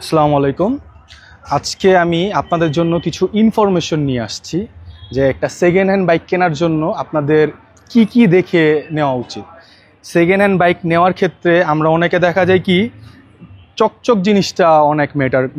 আসসালামু আলাইকুম। আজকে আমি আপনাদের জন্য কিছু ইনফরমেশন নিয়ে আসছি যে একটা সেকেন্ড হ্যান্ড বাইক কেনার জন্য আপনাদের কি কি দেখে নেওয়া উচিত। সেকেন্ড হ্যান্ড বাইক নেওয়ার ক্ষেত্রে আমরা অনেকে দেখা যায় কি চকচক জিনিসটা অনেক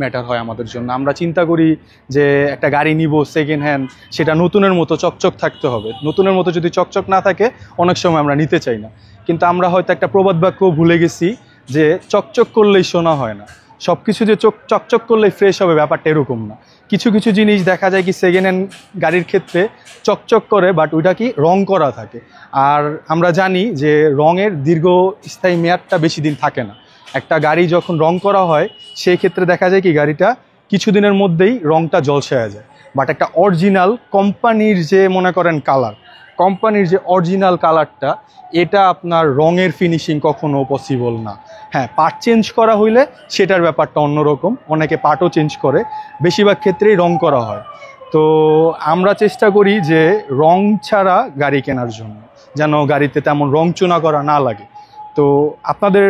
ম্যাটার হয় আমাদের জন্য। আমরা চিন্তা করি যে একটা গাড়ি নিব সেকেন্ড হ্যান্ড, সেটা নতুনের মতো চকচক থাকতে হবে। নতুনের মতো যদি চকচক না থাকে অনেক সময় আমরা নিতে চাই না। কিন্তু আমরা হয়তো একটা প্রবাদ বাক্য ভুলে গেছি যে চকচক করলেই সোনা হয় না, সব কিছু যে চকচক করলেই ফ্রেশ হবে ব্যাপারটা এরকম না। কিছু কিছু জিনিস দেখা যায় কি সেকেন্ড হ্যান্ড গাড়ির ক্ষেত্রে চকচক করে, বাট ওইটা কি রং করা থাকে। আর আমরা জানি যে রঙের দীর্ঘস্থায়ী মেয়াদটা বেশি দিন থাকে না। একটা গাড়ি যখন রং করা হয় সেই ক্ষেত্রে দেখা যায় কি গাড়িটা কিছুদিনের মধ্যেই রংটা জলসায়া যায়। বাট একটা অরিজিনাল কোম্পানির যে মনে করেন কালার, কোম্পানির যে অরিজিনাল কালারটা, এটা আপনার রঙের ফিনিশিং কখনো পসিবল না। হ্যাঁ, পার্ট চেঞ্জ করা হইলে সেটার ব্যাপারটা অন্যরকম, অনেকে পার্টও চেঞ্জ করে, বেশিরভাগ ক্ষেত্রেই রং করা হয়। তো আমরা চেষ্টা করি যে রং ছাড়া গাড়ি কেনার জন্য, যেন গাড়িতে তেমন রং চুনা করা না লাগে। তো আপনাদের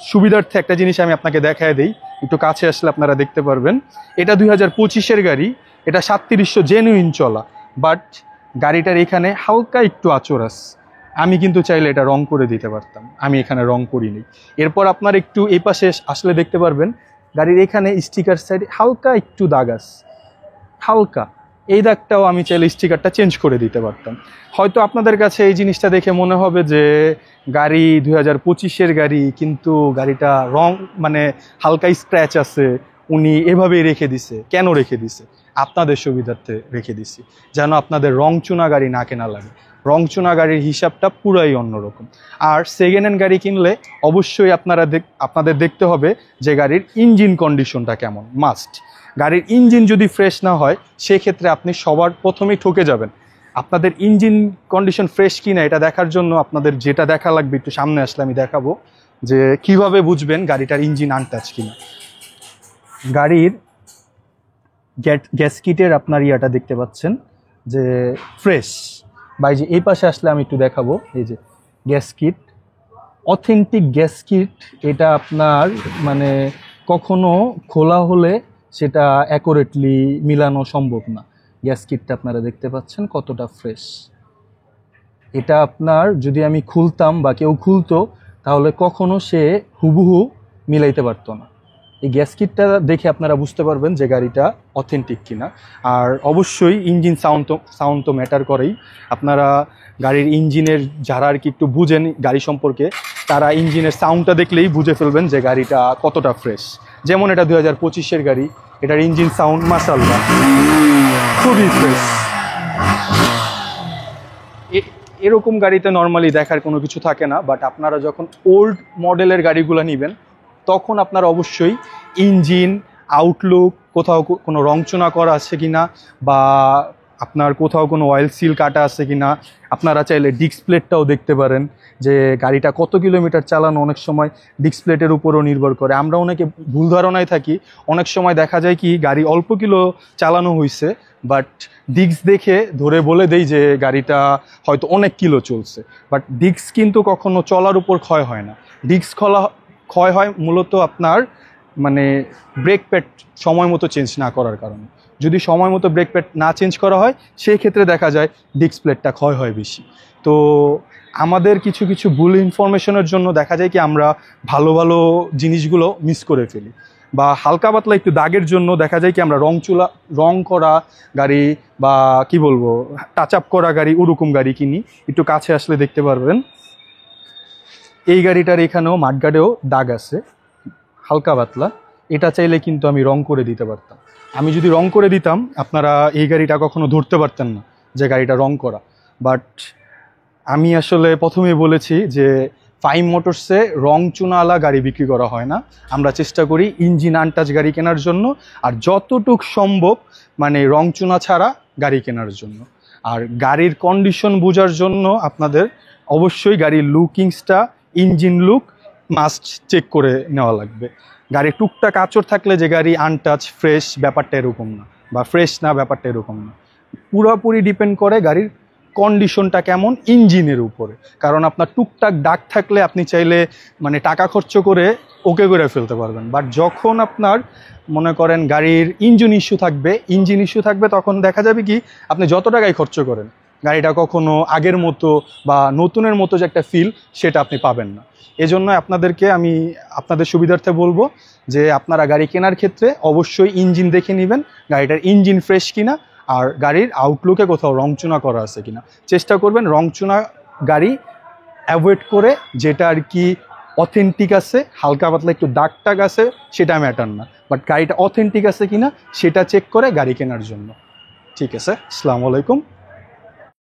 সুবিধার্থে একটা জিনিস আমি আপনাকে দেখায় দিই, একটু কাছে আসলে আপনারা দেখতে পারবেন। এটা 2025-এর গাড়ি, এটা 3700 জেনুইন চলা, বাট গাড়িটার এখানে হালকা একটু আঁচড় আছে। আমি কিন্তু চাইলে এটা রং করে দিতে পারতাম, আমি এখানে রং করিনি। এরপর আপনার একটু এই পাশে আসলে দেখতে পারবেন গাড়ির এখানে স্টিকার সাইডে হালকা একটু দাগ আছে, হালকা। এই দাগটাও আমি চাইলে স্টিকারটা চেঞ্জ করে দিতে পারতাম। হয়তো আপনাদের কাছে এই জিনিসটা দেখে মনে হবে যে গাড়ি 2025-এর গাড়ি, কিন্তু গাড়িটা রং মানে হালকা স্ক্র্যাচ আছে, উনি এভাবেই রেখে দিছে। কেন রেখে দিছে? আপনাদের সুবিধার্থে রেখে দিছি, যেন আপনাদের রং চুনা গাড়ি না কেনা লাগে। রং চুনা গাড়ির হিসাবটা পুরাই অন্যরকম। আর সেকেন্ড হ্যান্ড গাড়ি কিনলে অবশ্যই আপনাদের দেখতে হবে যে গাড়ির ইঞ্জিন কন্ডিশনটা কেমন, মাস্ট। গাড়ির ইঞ্জিন যদি ফ্রেশ না হয় সেক্ষেত্রে আপনি সবার প্রথমেই ঠকে যাবেন। আপনাদের ইঞ্জিন কন্ডিশন ফ্রেশ কিনা এটা দেখার জন্য আপনাদের যেটা দেখা লাগবে, একটু সামনে আসলে আমি দেখাবো যে কিভাবে বুঝবেন গাড়িটার ইঞ্জিন আনটাচ কিনা। গাড়ির গ্যাসকিটের আপনার ইয়াটা দেখতে পাচ্ছেন যে ফ্রেশ, বা এই যে এই পাশে আসলে আমি একটু দেখাবো, এই যে গ্যাসকিট, অথেন্টিক গ্যাসকিট। এটা আপনার মানে কখনো খোলা হলে সেটা অ্যাকুরেটলি মিলানো সম্ভব না। গ্যাসকিটটা আপনারা দেখতে পাচ্ছেন কতটা ফ্রেশ। এটা আপনার যদি আমি খুলতাম বা কেউ খুলতো তাহলে কখনো সে হুবহু মিলাইতে পারতো না। এই গ্যাসকিটটা দেখে আপনারা বুঝতে পারবেন যে গাড়িটা অথেন্টিক কিনা। আর অবশ্যই ইঞ্জিন সাউন্ড তো ম্যাটার করেই। আপনারা গাড়ির ইঞ্জিনের যারা আর কি একটু বুঝেন গাড়ি সম্পর্কে, তারা ইঞ্জিনের সাউন্ডটা দেখলেই বুঝে ফেলবেন যে গাড়িটা কতটা ফ্রেশ। যেমন এটা 2025-এর গাড়ি, এটার ইঞ্জিন সাউন্ড মাশাআল্লাহ খুবই ফ্রেশ। এরকম গাড়িতে নর্মালি দেখার কোনো কিছু থাকে না, বাট আপনারা যখন ওল্ড মডেলের গাড়িগুলো নেবেন তখন আপনার অবশ্যই ইঞ্জিন আউটলুক, কোথাও কোনো রংচুনা করা আছে কিনা, বা আপনার কোথাও কোনো অয়েল সিল কাটা আছে কিনা। আপনারা চাইলে ডিস্ক প্লেটটাও দেখতে পারেন যে গাড়িটা কত কিলোমিটার চালানো, অনেক সময় ডিস্ক প্লেটের উপরও নির্ভর করে। আমরা অনেকে ভুল ধারণায় থাকি, অনেক সময় দেখা যায় কি গাড়ি অল্প কিলো চালানো হয়েছে, বাট ডিস্ক দেখে ধরে বলে দেই যে গাড়িটা হয়তো অনেক কিলো চলছে। বাট ডিস্ক কিন্তু কখনো চলার উপর ক্ষয় হয় না। ডিস্ক ক্ষয় হয় মূলত আপনার মানে ব্রেক প্যাড সময় মতো চেঞ্জ না করার কারণে। যদি সময় মতো ব্রেক প্যাড না চেঞ্জ করা হয় সেই ক্ষেত্রে দেখা যায় ডিস্ক প্লেটটা ক্ষয় হয় বেশি। তো আমাদের কিছু কিছু ভুল ইনফরমেশনের জন্য দেখা যায় কি আমরা ভালো ভালো জিনিসগুলো মিস করে ফেলি, বা হালকা পাতলা একটু দাগের জন্য দেখা যায় কি আমরা রং করা গাড়ি বা কি বলবো টাচ আপ করা গাড়ি, ওরকম গাড়ি কিনি। একটু কাছে আসলে দেখতে পারবেন এই গাড়িটার এখানেও মাঠগার্ডেও দাগ আছে হালকা পাতলা। এটা চাইলে কিন্তু আমি রং করে দিতে পারতাম। আমি যদি রং করে দিতাম আপনারা এই গাড়িটা কখনো ধরতে পারতেন না যে গাড়িটা রং করা। বাট আমি আসলে প্রথমেই বলেছি যে ফাইম মোটরসে রং চুনাওয়ালা গাড়ি বিক্রি করা হয় না। আমরা চেষ্টা করি ইঞ্জিন আনটাচ গাড়ি কেনার জন্য, আর যতটুক সম্ভব মানে রং চুনা ছাড়া গাড়ি কেনার জন্য। আর গাড়ির কন্ডিশন বোঝার জন্য আপনাদের অবশ্যই গাড়ির লুকিংসটা, ইঞ্জিন লুক মাস্ট চেক করে নেওয়া লাগবে। গাড়ির টুকটাক আঁচড় থাকলে যে গাড়ি আনটাচ ফ্রেশ ব্যাপারটা এরকম না, বা ফ্রেশ না ব্যাপারটা এরকম না। পুরোপুরি ডিপেন্ড করে গাড়ির কন্ডিশনটা কেমন ইঞ্জিনের উপরে। কারণ আপনার টুকটাক দাগ থাকলে আপনি চাইলে মানে টাকা খরচ করে ওকে করে ফেলতে পারবেন, বাট যখন আপনার মনে করেন গাড়ির ইঞ্জিন ইস্যু থাকবে তখন দেখা যাবে কি আপনি যত টাকাই খরচ করেন গাড়িটা কখনো আগের মতো বা নতুনের মতো যে একটা ফিল সেটা আপনি পাবেন না। এজন্য আপনাদেরকে আমি আপনাদের সুবিধার্থে বলবো যে আপনারা গাড়ি কেনার ক্ষেত্রে অবশ্যই ইঞ্জিন দেখে নেবেন, গাড়িটার ইঞ্জিন ফ্রেশ কিনা আর গাড়ির আউটলুকে কোথাও রংচুনা করা আছে কিনা। চেষ্টা করবেন রংচুনা গাড়ি অ্যাভয়েড করে, যেটা আর কি অথেন্টিক আছে, হালকা পাতলা একটু দাগ টাগ আছে সেটা ম্যাটার না, বাট গাড়িটা অথেন্টিক আছে কিনা সেটা চেক করে গাড়ি কেনার জন্য। ঠিক আছে, আসসালামু আলাইকুম।